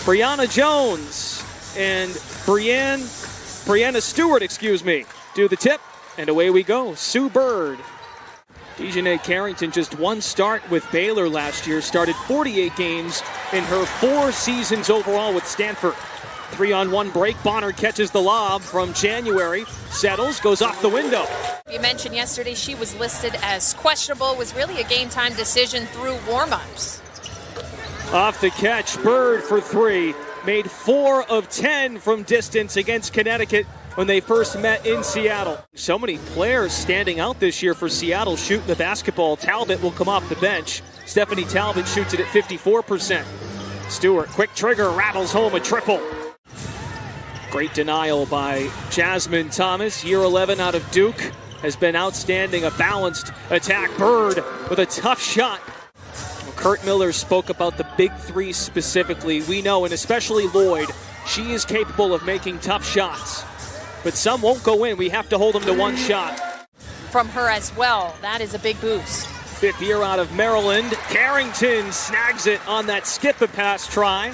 Brianna Jones and Brianna Stewart, do the tip, and away we go. Sue Bird. Dejanay Carrington, just one start with Baylor last year, started 48 games in her 4 seasons overall with Stanford. 3-on-1 break. Bonner catches the lob from January, settles, goes off the window. You mentioned yesterday she was listed as questionable, was really a game time decision through warm-ups. Off the catch, Bird for 3. Made 4 of 10 from distance against Connecticut when they first met in Seattle. So many players standing out this year for Seattle shooting the basketball. Talbot will come off the bench. Stephanie Talbot shoots it at 54%. Stewart, quick trigger, rattles home a triple. Great denial by Jasmine Thomas. Year 11 out of Duke. Has been outstanding. A balanced attack. Bird with a tough shot. Kurt Miller spoke about the big 3 specifically. We know, and especially Lloyd, she is capable of making tough shots. But some won't go in. We have to hold them to 1 shot. From her as well. That is a big boost. 5th year out of Maryland. Carrington snags it on that skip-a-pass try.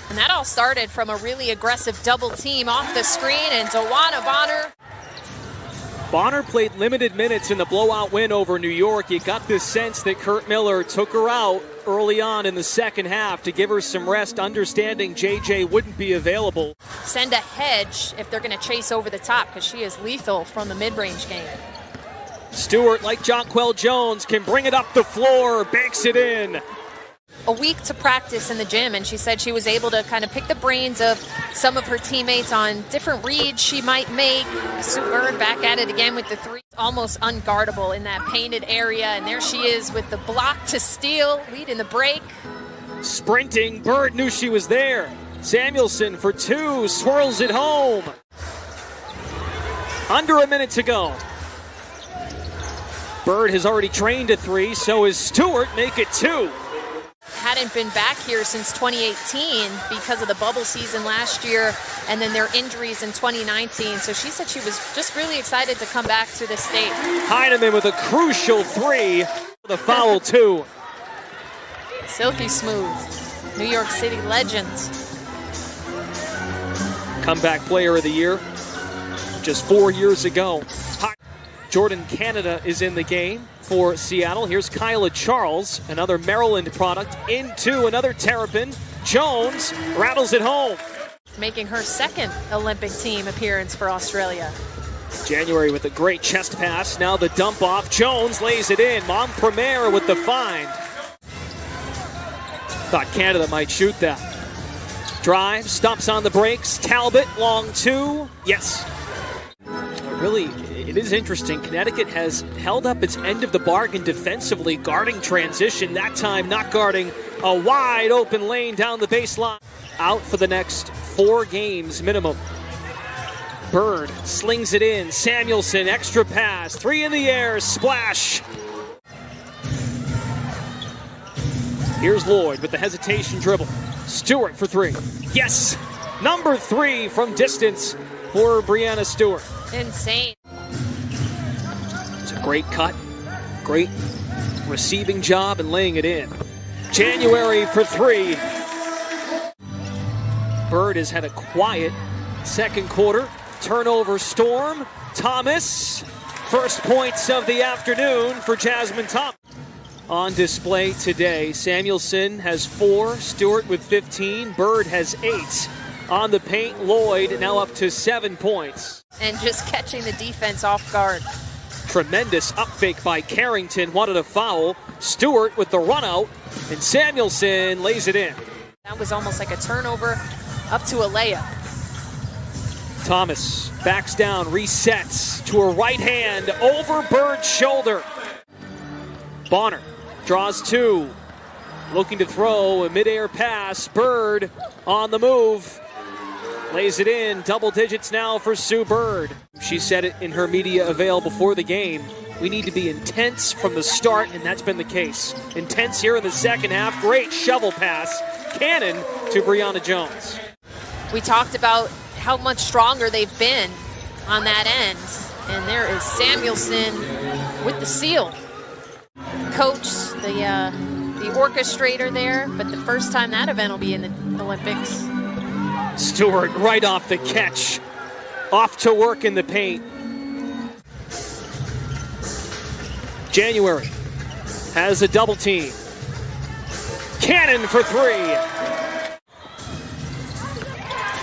And that all started from a really aggressive double team off the screen, and Dawana Bonner. Bonner played limited minutes in the blowout win over New York. You got this sense that Kurt Miller took her out early on in the second half to give her some rest, understanding JJ wouldn't be available. Send a hedge if they're going to chase over the top, because she is lethal from the mid-range game. Stewart, like Jonquel Jones, can bring it up the floor, banks it in. A week to practice in the gym, and she said she was able to kind of pick the brains of some of her teammates on different reads she might make. Sue Bird back at it again with the 3. Almost unguardable in that painted area, and there she is with the block to steal, lead in the break. Sprinting, Bird knew she was there. Samuelson for 2, swirls it home. Under a minute to go. Bird has already trained a 3, so is Stewart, make it 2. Hadn't been back here since 2018 because of the bubble season last year and then their injuries in 2019. So she said she was just really excited to come back to the state. Heineman with a crucial 3. The foul 2. Silky smooth. New York City legend. Comeback player of the year just 4 years ago. Jordan Canada is in the game for Seattle. Here's Kyla Charles, another Maryland product, into another Terrapin. Jones rattles it home. Making her 2nd Olympic team appearance for Australia. January with a great chest pass. Now the dump off. Jones lays it in. Montpremier with the find. Thought Canada might shoot that. Drive, stops on the brakes. Talbot, long 2. Yes. Really, it is interesting. Connecticut has held up its end of the bargain defensively, guarding transition. That time not guarding a wide open lane down the baseline. Out for the next 4 games minimum. Bird slings it in. Samuelson, extra pass. 3 in the air, splash. Here's Lloyd with the hesitation dribble. Stewart for 3. Yes! Number 3 from distance for Brianna Stewart. Insane. It's a great cut, great receiving job, and laying it in. January for 3. Bird has had a quiet second quarter. Turnover storm. Thomas, first points of the afternoon for Jasmine Thomas. On display today, Samuelson has 4, Stewart with 15, Bird has 8. On the paint, Lloyd now up to 7 points. And just catching the defense off guard. Tremendous up fake by Carrington, wanted a foul. Stewart with the run out, and Samuelson lays it in. That was almost like a turnover up to a layup. Thomas backs down, resets to her right hand, over Bird's shoulder. Bonner draws 2, looking to throw a midair pass. Bird on the move. Lays it in, double digits now for Sue Bird. She said it in her media avail before the game. We need to be intense from the start, and that's been the case. Intense here in the second half. Great shovel pass. Cannon to Brianna Jones. We talked about how much stronger they've been on that end. And there is Samuelson with the seal. Coach, the the orchestrator there, but the first time that event will be in the Olympics. Stewart right off the catch. Off to work in the paint. January has a double team. Cannon for three.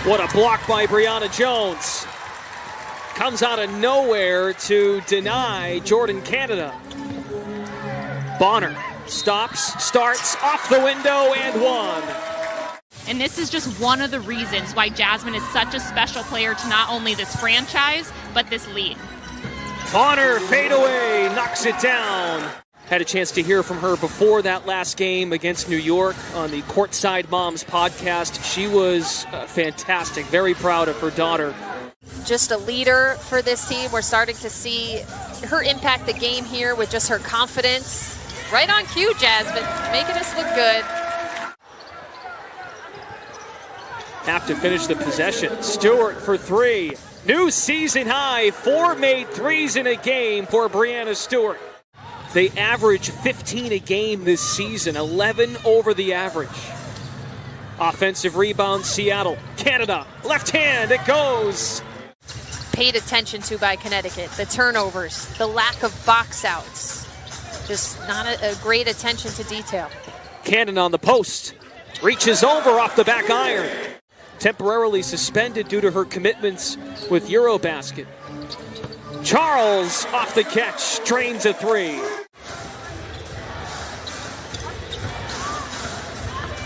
What a block by Brianna Jones. Comes out of nowhere to deny Jordan Canada. Bonner stops, starts, off the window, and one. And this is just one of the reasons why Jasmine is such a special player to not only this franchise, but this league. Bonner, fadeaway, knocks it down. Had a chance to hear from her before that last game against New York on the Courtside Moms podcast. She was fantastic, very proud of her daughter. Just a leader for this team. We're starting to see her impact the game here with just her confidence. Right on cue, Jasmine, making us look good. Have to finish the possession. Stewart for three. New season high, 4 made threes in a game for Brianna Stewart. They average 15 a game this season, 11 over the average. Offensive rebound, Seattle. Canada, left hand, it goes. Paid attention to by Connecticut. The turnovers, the lack of box outs. Just not a great attention to detail. Cannon on the post. Reaches over off the back iron. Temporarily suspended due to her commitments with Eurobasket. Charles off the catch, drains a three.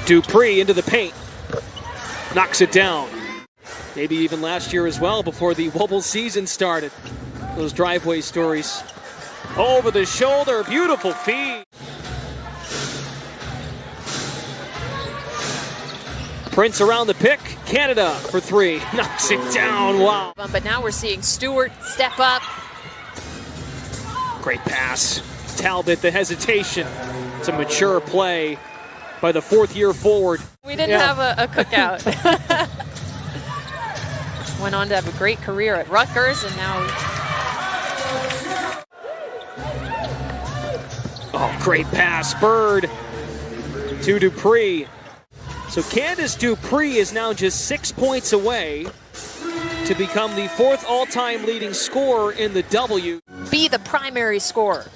Dupree into the paint. Knocks it down. Maybe even last year as well before the Wobble season started. Those driveway stories. Over the shoulder, beautiful feed. Prince around the pick. Canada for three. Knocks it down. Wow. But now we're seeing Stewart step up. Great pass. Talbot, the hesitation. It's a mature play by the fourth-year forward. We didn't have a cookout. Went on to have a great career at Rutgers, and now... Oh, great pass. Bird to Dupree. So Candace Dupree is now just 6 points away to become the 4th all-time leading scorer in the W. Be the primary scorer.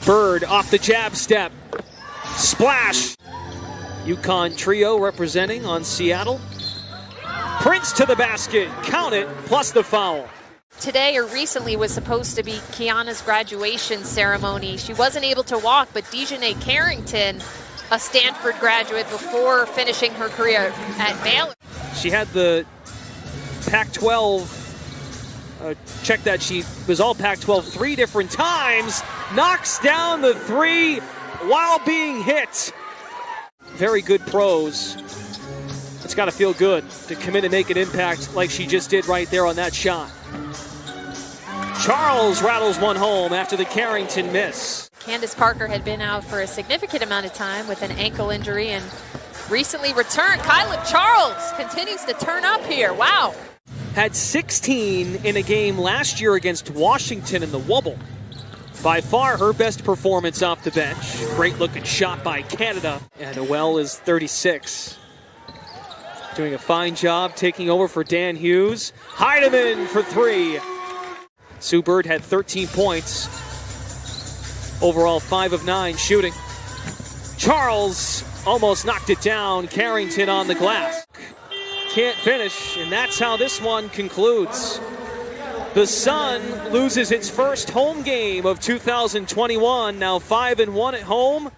Bird off the jab step. Splash. UConn trio representing on Seattle. Prince to the basket. Count it, plus the foul. Today or recently was supposed to be Kiana's graduation ceremony. She wasn't able to walk, but Dejanay Carrington, a Stanford graduate before finishing her career at Baylor. She had the Pac-12, check that, she was all Pac-12 3 different times. Knocks down the three while being hit. Very good pros. It's got to feel good to come in and make an impact like she just did right there on that shot. Charles rattles one home after the Carrington miss. Candace Parker had been out for a significant amount of time with an ankle injury and recently returned. Kyla Charles continues to turn up here. Wow. Had 16 in a game last year against Washington in the Wobble. By far her best performance off the bench. Great looking shot by Canada. And Noel is 36. Doing a fine job taking over for Dan Hughes. Heidemann for three. Sue Bird had 13 points. Overall 5 of 9 shooting. Charles almost knocked it down. Carrington on the glass. Can't finish, and that's how this one concludes. The Sun loses its first home game of 2021, now 5-1 at home.